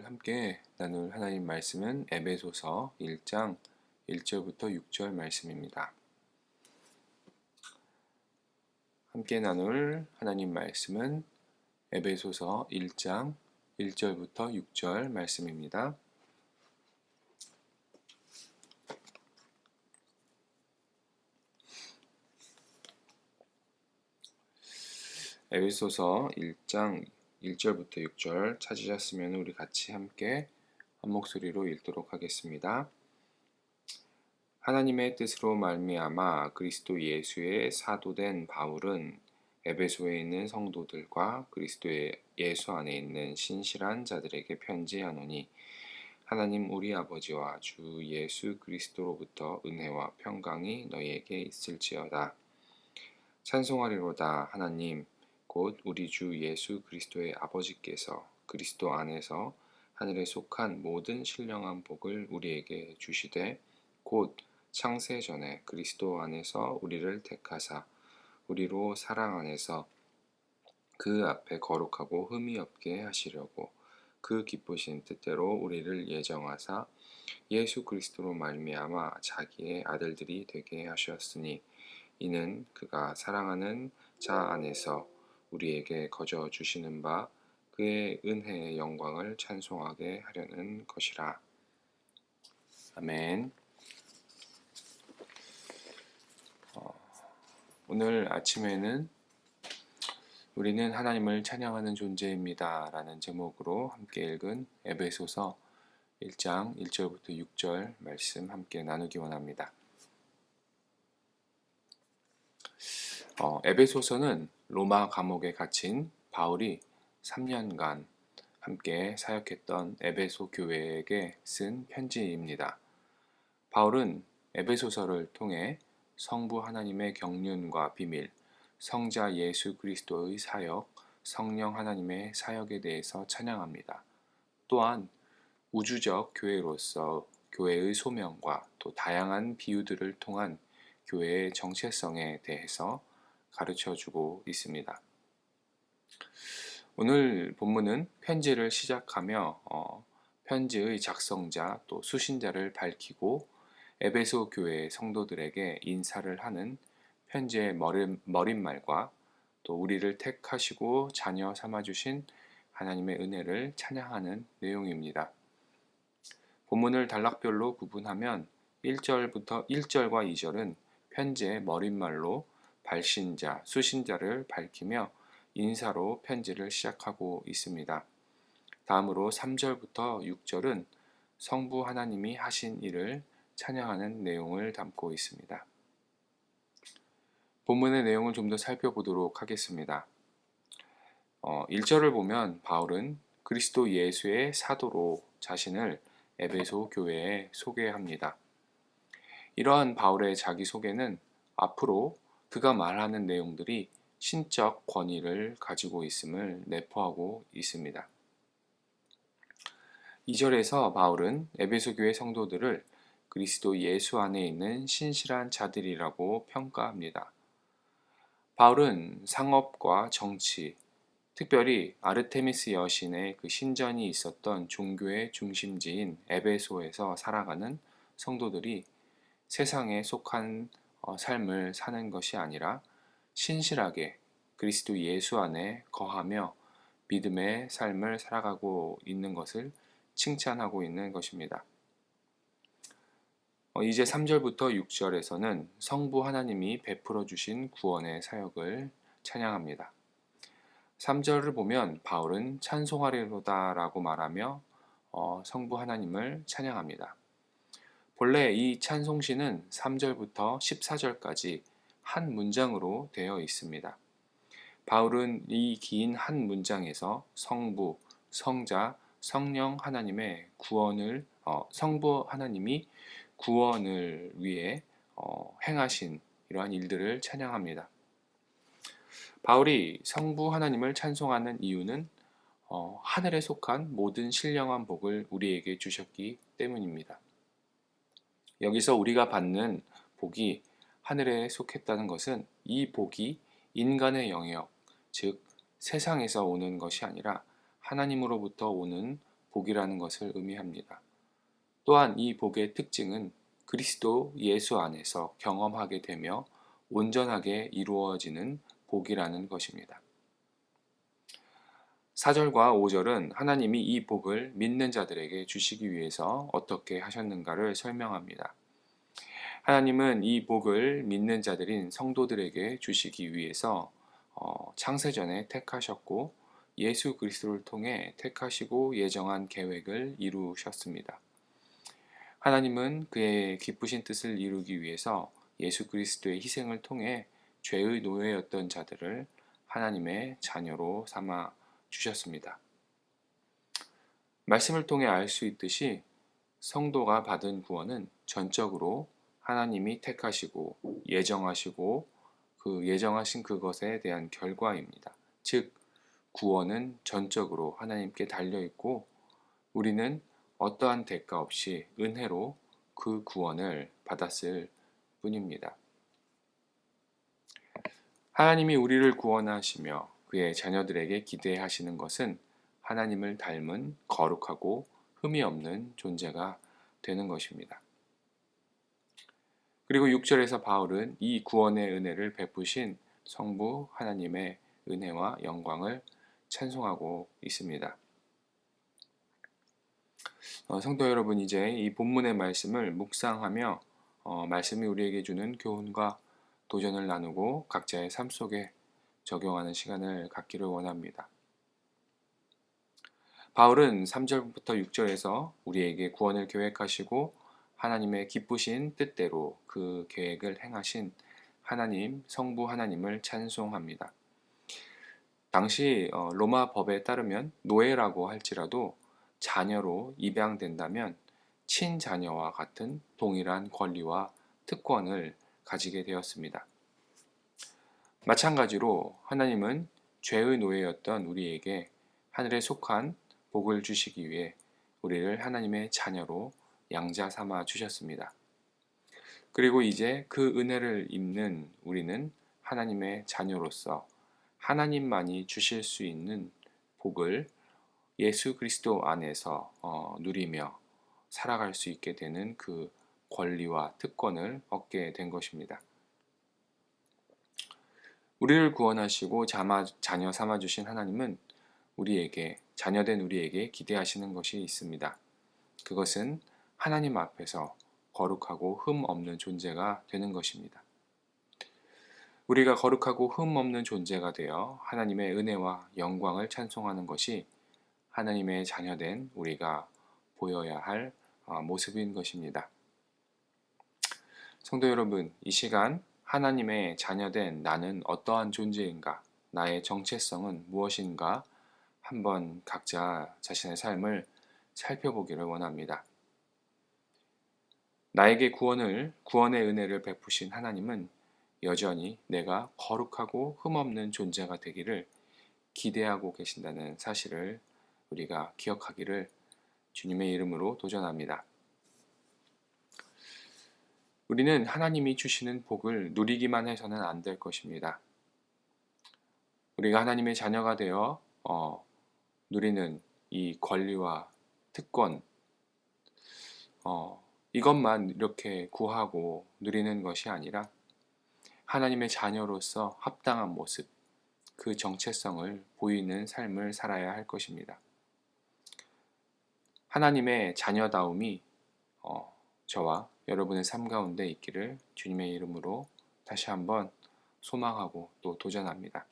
함께 나눌 하나님 말씀은 에베소서 1장 1절부터 6절 말씀입니다. 함께 나눌 하나님 말씀은 에베소서 1장 1절부터 6절 말씀입니다. 에베소서 1장 1절부터 6절 찾으셨으면 우리 같이 함께 한 목소리로 읽도록 하겠습니다. 하나님의 뜻으로 말미암아 그리스도 예수의 사도된 바울은 에베소에 있는 성도들과 그리스도 예수 안에 있는 신실한 자들에게 편지하노니 하나님 우리 아버지와 주 예수 그리스도로부터 은혜와 평강이 너희에게 있을지어다. 찬송하리로다. 하나님 곧 우리 주 예수 그리스도의 아버지께서 그리스도 안에서 하늘에 속한 모든 신령한 복을 우리에게 주시되 곧 창세 전에 그리스도 안에서 우리를 택하사 우리로 사랑 안에서 그 앞에 거룩하고 흠이 없게 하시려고 그 기쁘신 뜻대로 우리를 예정하사 예수 그리스도로 말미암아 자기의 아들들이 되게 하셨으니 이는 그가 사랑하는 자 안에서 우리에게 거저 주시는 바 그의 은혜의 영광을 찬송하게 하려는 것이라. 아멘. 오늘 아침에는 우리는 하나님을 찬양하는 존재입니다 라는 제목으로 함께 읽은 에베소서 1장 1절부터 6절 말씀 함께 나누기 원합니다. 에베소서는 로마 감옥에 갇힌 바울이 3년간 함께 사역했던 에베소 교회에게 쓴 편지입니다. 바울은 에베소서를 통해 성부 하나님의 경륜과 비밀, 성자 예수 그리스도의 사역, 성령 하나님의 사역에 대해서 찬양합니다. 또한 우주적 교회로서 교회의 소명과 또 다양한 비유들을 통한 교회의 정체성에 대해서 가르쳐주고 있습니다. 오늘 본문은 편지를 시작하며 편지의 작성자 또 수신자를 밝히고 에베소 교회 성도들에게 인사를 하는 편지의 머릿말과 또 우리를 택하시고 자녀 삼아주신 하나님의 은혜를 찬양하는 내용입니다. 본문을 단락별로 구분하면 1절과 2절은 편지의 머릿말로 발신자, 수신자를 밝히며 인사로 편지를 시작하고 있습니다. 다음으로 3절부터 6절은 성부 하나님이 하신 일을 찬양하는 내용을 담고 있습니다. 본문의 내용을 좀 더 살펴보도록 하겠습니다. 1절을 보면 바울은 그리스도 예수의 사도로 자신을 에베소 교회에 소개합니다. 이러한 바울의 자기소개는 앞으로 그가 말하는 내용들이 신적 권위를 가지고 있음을 내포하고 있습니다. 2절에서 바울은 에베소 교회 성도들을 그리스도 예수 안에 있는 신실한 자들이라고 평가합니다. 바울은 상업과 정치, 특별히 아르테미스 여신의 그 신전이 있었던 종교의 중심지인 에베소에서 살아가는 성도들이 세상에 속한 삶을 사는 것이 아니라 신실하게 그리스도 예수 안에 거하며 믿음의 삶을 살아가고 있는 것을 칭찬하고 있는 것입니다. 이제 3절부터 6절에서는 성부 하나님이 베풀어 주신 구원의 사역을 찬양합니다. 3절을 보면 바울은 찬송하리로다 라고 말하며 성부 하나님을 찬양합니다. 본래 이 찬송시는 3절부터 14절까지 한 문장으로 되어 있습니다. 바울은 이 긴 한 문장에서 성부, 성자, 성령 하나님의 성부 하나님이 구원을 위해 행하신 이러한 일들을 찬양합니다. 바울이 성부 하나님을 찬송하는 이유는 하늘에 속한 모든 신령한 복을 우리에게 주셨기 때문입니다. 여기서 우리가 받는 복이 하늘에 속했다는 것은 이 복이 인간의 영역, 즉 세상에서 오는 것이 아니라 하나님으로부터 오는 복이라는 것을 의미합니다. 또한 이 복의 특징은 그리스도 예수 안에서 경험하게 되며 온전하게 이루어지는 복이라는 것입니다. 4절과 5절은 하나님이 이 복을 믿는 자들에게 주시기 위해서 어떻게 하셨는가를 설명합니다. 하나님은 이 복을 믿는 자들인 성도들에게 주시기 위해서 창세전에 택하셨고 예수 그리스도를 통해 택하시고 예정한 계획을 이루셨습니다. 하나님은 그의 기쁘신 뜻을 이루기 위해서 예수 그리스도의 희생을 통해 죄의 노예였던 자들을 하나님의 자녀로 삼아 주셨습니다. 말씀을 통해 알 수 있듯이 성도가 받은 구원은 전적으로 하나님이 택하시고 예정하시고 그 예정하신 그것에 대한 결과입니다. 즉, 구원은 전적으로 하나님께 달려있고 우리는 어떠한 대가 없이 은혜로 그 구원을 받았을 뿐입니다. 하나님이 우리를 구원하시며 그의 자녀들에게 기대하시는 것은 하나님을 닮은 거룩하고 흠이 없는 존재가 되는 것입니다. 그리고 6절에서 바울은 이 구원의 은혜를 베푸신 성부 하나님의 은혜와 영광을 찬송하고 있습니다. 성도 여러분, 이제 이 본문의 말씀을 묵상하며 말씀이 우리에게 주는 교훈과 도전을 나누고 각자의 삶 속에 적용하는 시간을 갖기를 원합니다. 바울은 3절부터 6절에서 우리에게 구원을 계획하시고 하나님의 기쁘신 뜻대로 그 계획을 행하신 하나님, 성부 하나님을 찬송합니다. 당시 로마 법에 따르면 노예라고 할지라도 자녀로 입양된다면 친자녀와 같은 동일한 권리와 특권을 가지게 되었습니다. 마찬가지로 하나님은 죄의 노예였던 우리에게 하늘에 속한 복을 주시기 위해 우리를 하나님의 자녀로 양자 삼아 주셨습니다. 그리고 이제 그 은혜를 입는 우리는 하나님의 자녀로서 하나님만이 주실 수 있는 복을 예수 그리스도 안에서 누리며 살아갈 수 있게 되는 그 권리와 특권을 얻게 된 것입니다. 우리를 구원하시고 자녀 삼아 주신 하나님은 우리에게, 자녀된 우리에게 기대하시는 것이 있습니다. 그것은 하나님 앞에서 거룩하고 흠 없는 존재가 되는 것입니다. 우리가 거룩하고 흠 없는 존재가 되어 하나님의 은혜와 영광을 찬송하는 것이 하나님의 자녀된 우리가 보여야 할 모습인 것입니다. 성도 여러분, 이 시간 하나님의 자녀된 나는 어떠한 존재인가? 나의 정체성은 무엇인가? 한번 각자 자신의 삶을 살펴보기를 원합니다. 나에게 구원의 은혜를 베푸신 하나님은 여전히 내가 거룩하고 흠없는 존재가 되기를 기대하고 계신다는 사실을 우리가 기억하기를 주님의 이름으로 도전합니다. 우리는 하나님이 주시는 복을 누리기만 해서는 안 될 것입니다. 우리가 하나님의 자녀가 되어 누리는 이 권리와 특권, 이것만 이렇게 구하고 누리는 것이 아니라 하나님의 자녀로서 합당한 모습, 그 정체성을 보이는 삶을 살아야 할 것입니다. 하나님의 자녀다움이 저와 여러분의 삶 가운데 있기를 주님의 이름으로 다시 한번 소망하고 또 도전합니다.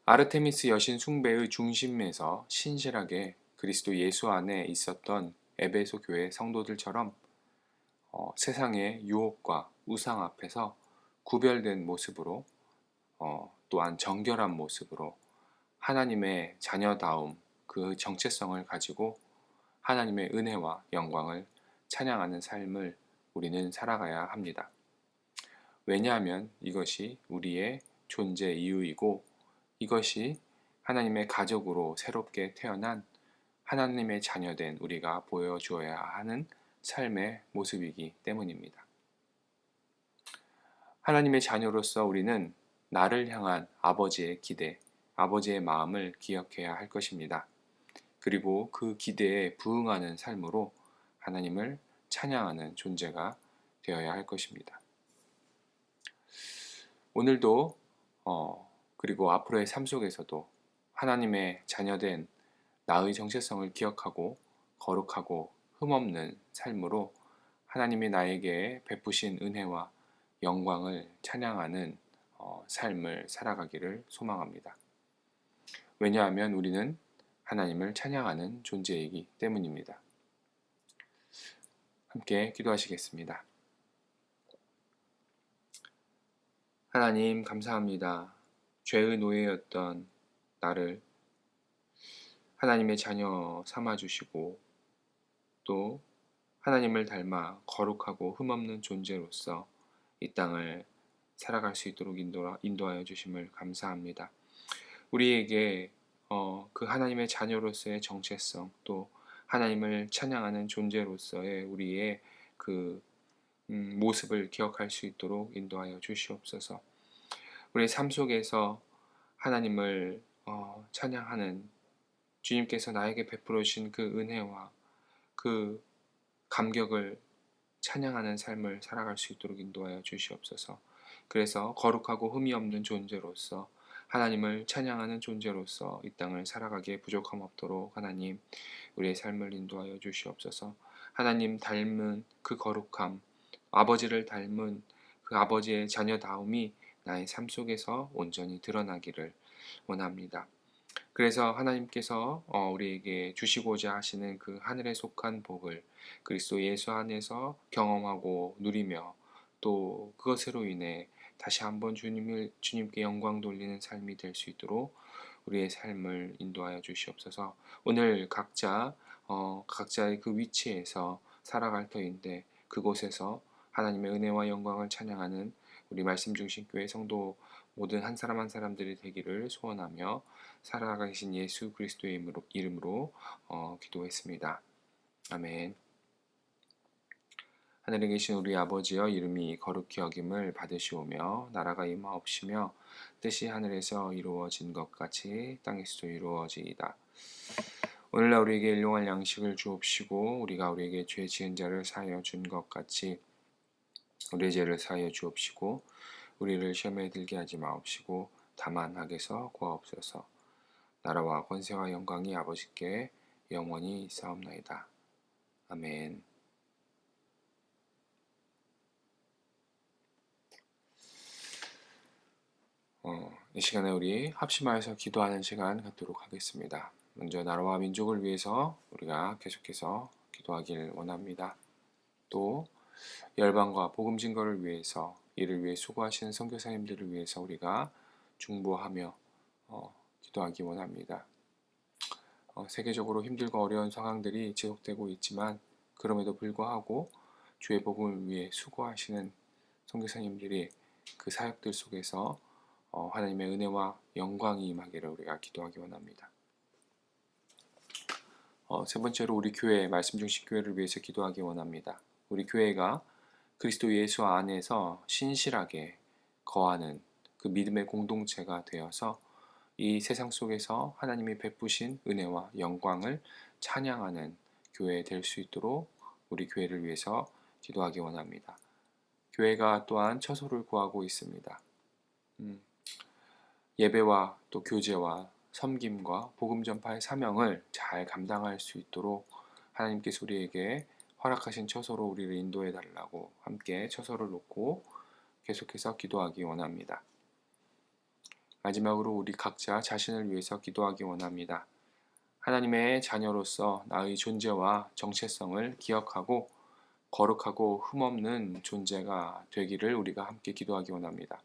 아르테미스 여신 숭배의 중심에서 신실하게 그리스도 예수 안에 있었던 에베소 교회 성도들처럼 세상의 유혹과 우상 앞에서 구별된 모습으로 또한 정결한 모습으로 하나님의 자녀다움, 그 정체성을 가지고 하나님의 은혜와 영광을 찬양하는 삶을 우리는 살아가야 합니다. 왜냐하면 이것이 우리의 존재 이유이고 이것이 하나님의 가족으로 새롭게 태어난 하나님의 자녀된 우리가 보여주어야 하는 삶의 모습이기 때문입니다. 하나님의 자녀로서 우리는 나를 향한 아버지의 기대, 아버지의 마음을 기억해야 할 것입니다. 그리고 그 기대에 부응하는 삶으로 하나님을 찬양하는 존재가 되어야 할 것입니다. 오늘도 그리고 앞으로의 삶 속에서도 하나님의 자녀된 나의 정체성을 기억하고 거룩하고 흠없는 삶으로 하나님이 나에게 베푸신 은혜와 영광을 찬양하는 삶을 살아가기를 소망합니다. 왜냐하면 우리는 하나님을 찬양하는 존재이기 때문입니다. 함께 기도하시겠습니다. 하나님 감사합니다. 죄의 노예였던 나를 하나님의 자녀 삼아주시고 또 하나님을 닮아 거룩하고 흠없는 존재로서 이 땅을 살아갈 수 있도록 인도하여 주심을 감사합니다. 우리에게 그 하나님의 자녀로서의 정체성 또 하나님을 찬양하는 존재로서의 우리의 그 모습을 기억할 수 있도록 인도하여 주시옵소서. 우리의 삶 속에서 하나님을 찬양하는 주님께서 나에게 베풀어 주신 그 은혜와 그 감격을 찬양하는 삶을 살아갈 수 있도록 인도하여 주시옵소서. 그래서 거룩하고 흠이 없는 존재로서 하나님을 찬양하는 존재로서 이 땅을 살아가기에 부족함 없도록 하나님 우리의 삶을 인도하여 주시옵소서. 하나님 닮은 그 거룩함, 아버지를 닮은 그 아버지의 자녀다움이 나의 삶 속에서 온전히 드러나기를 원합니다. 그래서 하나님께서 우리에게 주시고자 하시는 그 하늘에 속한 복을 그리스도 예수 안에서 경험하고 누리며 또 그것으로 인해 다시 한번 주님께 영광 돌리는 삶이 될 수 있도록 우리의 삶을 인도하여 주시옵소서. 오늘 각자의 그 위치에서 살아갈 터인데 그곳에서 하나님의 은혜와 영광을 찬양하는 우리 말씀 중심 교회 성도 모든 한 사람 한 사람들이 되기를 소원하며 살아가신 예수 그리스도의 이름으로 기도했습니다. 아멘. 하늘에 계신 우리 아버지여 이름이 거룩히 여김을 받으시오며 나라가 임하옵시며 뜻이 하늘에서 이루어진 것 같이 땅에서도 이루어지이다. 오늘날 우리에게 일용할 양식을 주옵시고 우리가 우리에게 죄 지은 자를 사하여 준 것 같이 우리의 죄를 사하여 주옵시고 우리를 시험에 들게 하지 마옵시고 다만 악에서 구하옵소서. 나라와 권세와 영광이 아버지께 영원히 있사옵나이다. 아멘. 이 시간에 우리 합심하여서 기도하는 시간 갖도록 하겠습니다. 먼저 나라와 민족을 위해서 우리가 계속해서 기도하길 원합니다. 또 열방과 복음 증거를 위해서 이를 위해 수고하시는 선교사님들을 위해서 우리가 중보하며 기도하기 원합니다. 세계적으로 힘들고 어려운 상황들이 지속되고 있지만 그럼에도 불구하고 주의 복음을 위해 수고하시는 선교사님들이 그 사역들 속에서 하나님의 은혜와 영광이 임하기를 우리가 기도하기 원합니다. 세 번째로 우리 교회 말씀 중심 교회를 위해서 기도하기 원합니다. 우리 교회가 그리스도 예수 안에서 신실하게 거하는 그 믿음의 공동체가 되어서 이 세상 속에서 하나님이 베푸신 은혜와 영광을 찬양하는 교회 될 수 있도록 우리 교회를 위해서 기도하기 원합니다. 교회가 또한 처소를 구하고 있습니다. 예배와 또 교제와 섬김과 복음 전파의 사명을 잘 감당할 수 있도록 하나님께서 우리에게 허락하신 처소로 우리를 인도해 달라고 함께 처소를 놓고 계속해서 기도하기 원합니다. 마지막으로 우리 각자 자신을 위해서 기도하기 원합니다. 하나님의 자녀로서 나의 존재와 정체성을 기억하고 거룩하고 흠없는 존재가 되기를 우리가 함께 기도하기 원합니다.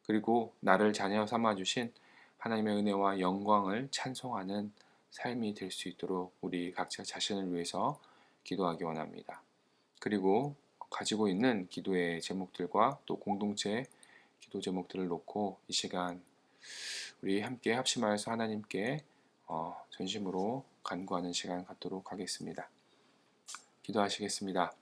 그리고 나를 자녀 삼아주신 하나님의 은혜와 영광을 찬송하는 삶이 될 수 있도록 우리 각자 자신을 위해서 기도하기 원합니다. 그리고 가지고 있는 기도의 제목들과 또 공동체 기도 제목들을 놓고 이 시간 우리 함께 합심하여서 하나님께 전심으로 간구하는 시간 갖도록 하겠습니다. 기도하시겠습니다.